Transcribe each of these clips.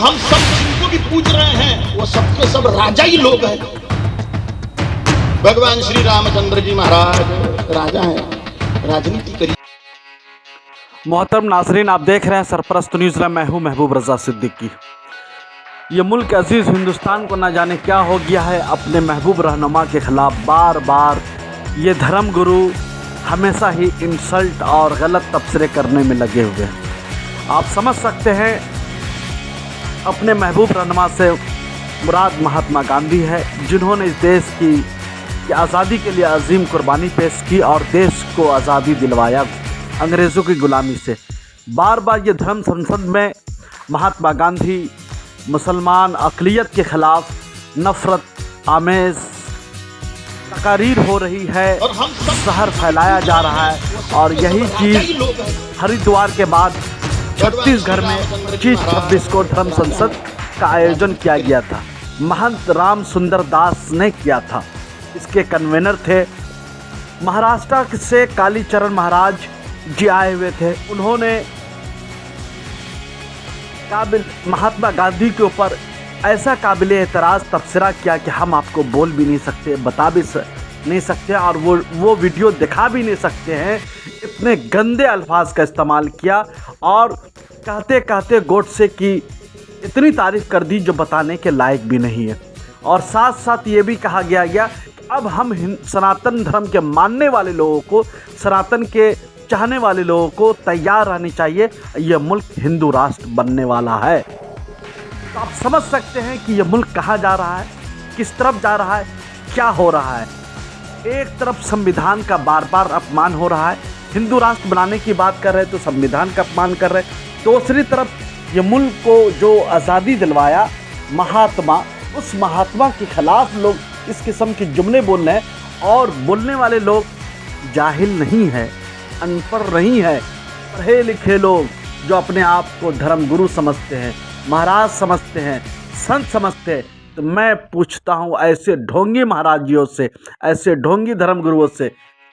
हम सब जिनको भी पूज रहे हैं वो सबके सब राजा ही लोग हैं। भगवान श्री रामचंद्र जी महाराज राजा हैं, राजनीति करी। मोहतरम नाजरीन, आप देख रहे हैं सरपरस्त न्यूज़। मैं हूं महबूब रजा सिद्दीकी। ये मुल्क अजीज़ हिंदुस्तान को ना जाने क्या हो गया है। अपने महबूब रहनुमा के ख़िलाफ़ बार बार ये धर्म गुरु हमेशा ही इंसल्ट और गलत तबसरे करने में लगे हुए हैं। आप समझ सकते हैं अपने महबूब रहनुमा से मुराद महात्मा गांधी है, जिन्होंने इस देश की आज़ादी के लिए अजीम कुर्बानी पेश की और देश को आज़ादी दिलवाया अंग्रेज़ों की गुलामी से। बार बार ये धर्म संसद में महात्मा गांधी मुसलमान अक़लियत के ख़िलाफ़ नफ़रत आमेज़ तकारीर हो रही है, जहर फैलाया जा रहा है। और यही चीज़ हरिद्वार के बाद छत्तीसगढ़ में 26 को धर्म संसद का आयोजन किया गया था। महंत राम सुंदर दास ने किया था। इसके कन्वेनर थे महाराष्ट्र से कालीचरण महाराज जी आए हुए थे। उन्होंने महात्मा गांधी के ऊपर ऐसा काबिल एतराज़ तबसरा किया कि हम आपको बोल भी नहीं सकते, बता भी नहीं सकते और वो वीडियो दिखा भी नहीं सकते हैं। इतने गंदे अल्फाज का इस्तेमाल किया और कहते कहते गोडसे की इतनी तारीफ़ कर दी जो बताने के लायक भी नहीं है। और साथ साथ ये भी कहा गया कि अब हम सनातन धर्म के मानने वाले लोगों को, सनातन के चाहने वाले लोगों को तैयार रहनी चाहिए, यह मुल्क हिंदू राष्ट्र बनने वाला है। तो आप समझ सकते हैं कि यह मुल्क कहाँ जा रहा है, किस तरफ जा रहा है, क्या हो रहा है। एक तरफ संविधान का बार बार अपमान हो रहा है, हिंदू राष्ट्र बनाने की बात कर रहे हैं तो संविधान का अपमान कर रहे हैं। दूसरी तरफ ये मुल्क को जो आज़ादी दिलवाया महात्मा, उस महात्मा के ख़िलाफ़ लोग इस किस्म के जुमले बोल रहे हैं। और बोलने वाले लोग जाहिल नहीं है, अनपढ़ नहीं है, पढ़े लिखे लोग जो अपने आप को धर्म गुरु समझते हैं, महाराज समझते हैं, संत समझते हैं। तो मैं पूछता हूँ ऐसे ढोंगी महाराजियों से, ऐसे ढोंगी धर्म गुरुओं से,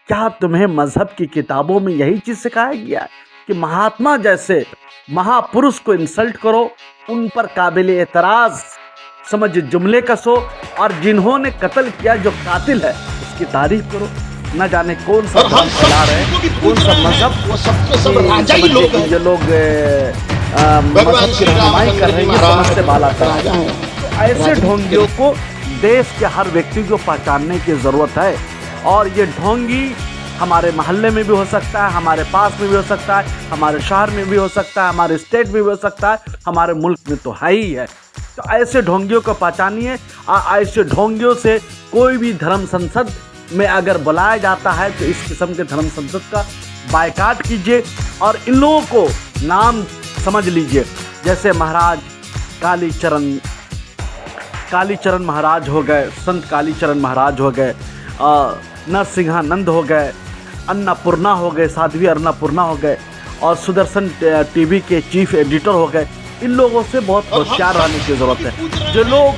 क्या तुम्हें मज़हब की किताबों में यही चीज़ सिखाया गया है कि महात्मा जैसे महापुरुष को इंसल्ट करो, उन पर काबिल एतराज़ समझ जुमले कसो, और जिन्होंने कत्ल किया जो कातिल है उसकी तारीफ करो। न जाने कौन सा धर्म फैला रहे हैं, कौन सा मजहब, वो सबके सब राजा ही लोग हैं। ये लोग मजहब की रहनुमाई कर रहे हैं, ये समझ से बाला कर रहे हैं। तो ऐसे ढोंगियों को देश के हर व्यक्ति को पहचानने की ज़रूरत है। और ये ढोंगी हमारे मोहल्ले में भी हो सकता है, हमारे पास में भी हो सकता है, हमारे शहर में भी हो सकता है, हमारे स्टेट में भी हो सकता है, हमारे मुल्क में तो है ही है। तो ऐसे ढोंगियों को पहचानिए। ऐसे ढोंगियों से कोई भी धर्म संसद में अगर बुलाया जाता है तो इस किस्म के धर्म संसद का बायकाट कीजिए और इन लोगों को नाम समझ लीजिए। जैसे महाराज कालीचरण महाराज हो गए, संत कालीचरण महाराज हो गए, नरसिंहानंद हो गए, अन्नपूर्णा हो गए, साध्वी अन्नपूर्णा हो गए, और सुदर्शन टीवी के चीफ एडिटर हो गए। इन लोगों से बहुत होशियार रहने की ज़रूरत है। जो लोग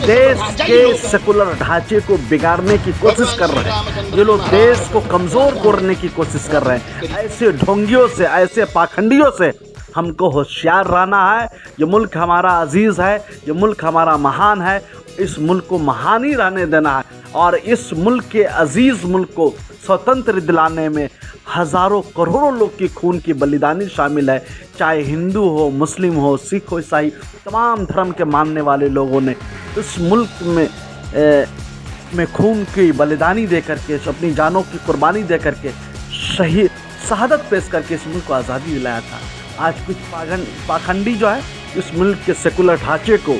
देश के सेकुलर ढांचे को बिगाड़ने की कोशिश कर रहे हैं, जो लोग देश को कमज़ोर करने की कोशिश कर रहे हैं, ऐसे ढोंगियों से, ऐसे पाखंडियों से हमको होशियार रहना है। ये मुल्क हमारा अजीज़ है, ये मुल्क हमारा महान है, इस मुल्क को महान ही रहने देना है। और इस मुल्क के अजीज़ मुल्क को स्वतंत्र दिलाने में हज़ारों करोड़ों लोग की खून की बलिदानी शामिल है। चाहे हिंदू हो, मुस्लिम हो, सिख हो, ईसाई, तमाम धर्म के मानने वाले लोगों ने इस मुल्क में खून की बलिदानी दे करके, अपनी जानों की कुर्बानी दे करके, शहादत पेश करके इस मुल्क को आज़ादी दिलाया था। आज कुछ पाखंडी जो है इस मुल्क के सेकुलर ढांचे को,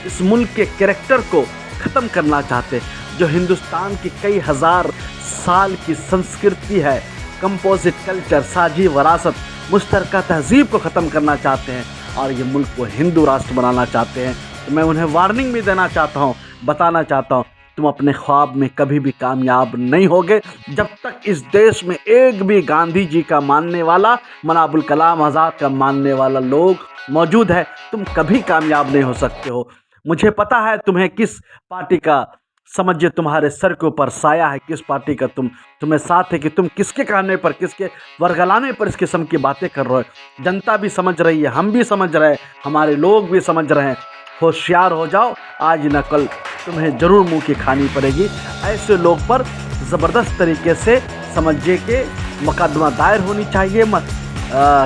इस मुल्क के कैरेक्टर को ख़त्म करना चाहते हैं। जो हिंदुस्तान की कई हज़ार साल की संस्कृति है, कंपोजिट कल्चर, साझी वरासत, मुश्तरका तहजीब को ख़त्म करना चाहते हैं और ये मुल्क को हिंदू राष्ट्र बनाना चाहते हैं। तो मैं उन्हें वार्निंग भी देना चाहता हूँ, बताना चाहता हूँ, तुम अपने ख्वाब में कभी भी कामयाब नहीं होगे जब तक इस देश में एक भी गांधी जी का मानने वाला, मौलाना अबुल कलाम आज़ाद का मानने वाला लोग मौजूद है। तुम कभी कामयाब नहीं हो सकते हो। मुझे पता है तुम्हें किस पार्टी का समझिए तुम्हारे सर के ऊपर साया है किस पार्टी का, तुम्हें साथ है कि तुम किसके कहने पर, किसके वर्गलाने पर इस किस्म की बातें कर रहे हो। जनता भी समझ रही है, हम भी समझ रहे हैं, हमारे लोग भी समझ रहे हैं। होशियार हो जाओ, आज न कल तुम्हें जरूर मुंह की खानी पड़ेगी। ऐसे लोग पर ज़बरदस्त तरीके से समझिए कि मुकदमा दायर होनी चाहिए।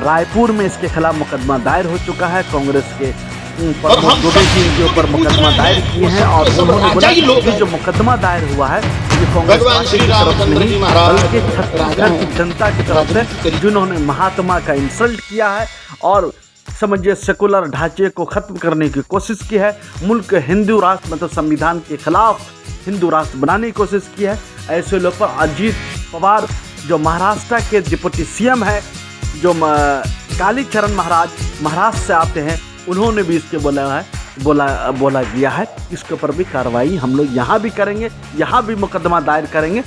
रायपुर में इसके खिलाफ मुकदमा दायर हो चुका है। कांग्रेस के प्रमुख दुबे जी इनके ऊपर मुकदमा दायर किए हैं और उन्होंने बोला कि जो मुकदमा दायर हुआ है ये कांग्रेस पार्टी की तरफ नहीं बल्कि छत्तीसगढ़ की जनता की तरफ से, जिन्होंने महात्मा का इंसल्ट किया है और समझिए सेकुलर ढांचे को खत्म करने की कोशिश की है, मुल्क हिंदू राष्ट्र मतलब संविधान के खिलाफ हिंदू राष्ट्र बनाने की कोशिश की है। ऐसे लोग पर अजीत पवार जो महाराष्ट्र के डिप्टी सीएम है, जो कालीचरण महाराष्ट्र से आते हैं, उन्होंने भी इसके बोला गया है। इसके ऊपर भी कार्रवाई हम लोग यहाँ भी करेंगे, यहाँ भी मुकदमा दायर करेंगे।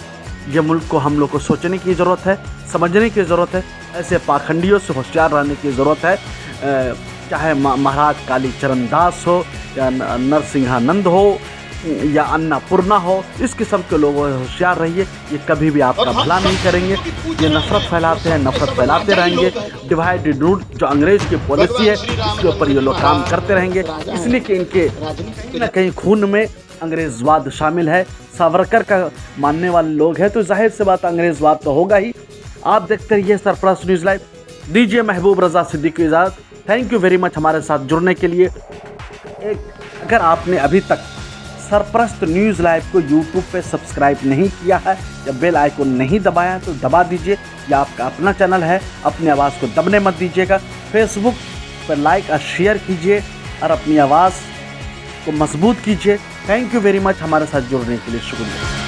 ये मुल्क को हम लोग को सोचने की ज़रूरत है, समझने की ज़रूरत है। ऐसे पाखंडियों से होशियार रहने की ज़रूरत है। चाहे महाराज कालीचरण दास हो या नरसिंहानंद हो या अन्नपूर्णा हो, इस किस्म के लोगों से होशियार रहिए। ये कभी भी आपका भला नहीं करेंगे। ये नफरत फैलाते हैं, नफरत फैलाते रहेंगे। डिवाइड एंड रूल जो अंग्रेज की पॉलिसी है, इसके ऊपर ये लोग काम करते रहेंगे, इसलिए कि इनके कहीं ना कहीं खून में अंग्रेजवाद शामिल है। सावरकर का मानने वाले लोग हैं तो जाहिर से बात अंग्रेजवाद तो होगा ही। आप देखते रहिए सरप्रस्त न्यूज़ लाइव। दीजिए महबूब रजा सिद्दीकी को इजाज़त। थैंक यू वेरी मच हमारे साथ जुड़ने के लिए। अगर आपने अभी तक सरप्रस्त न्यूज़ लाइव को यूट्यूब पे सब्सक्राइब नहीं किया है या बेल आइकन नहीं दबाया तो दबा दीजिए। या आपका अपना चैनल है, अपनी आवाज़ को दबने मत दीजिएगा। फेसबुक पर लाइक और शेयर कीजिए और अपनी आवाज़ को मजबूत कीजिए। थैंक यू वेरी मच हमारे साथ जुड़ने के लिए, शुक्रिया।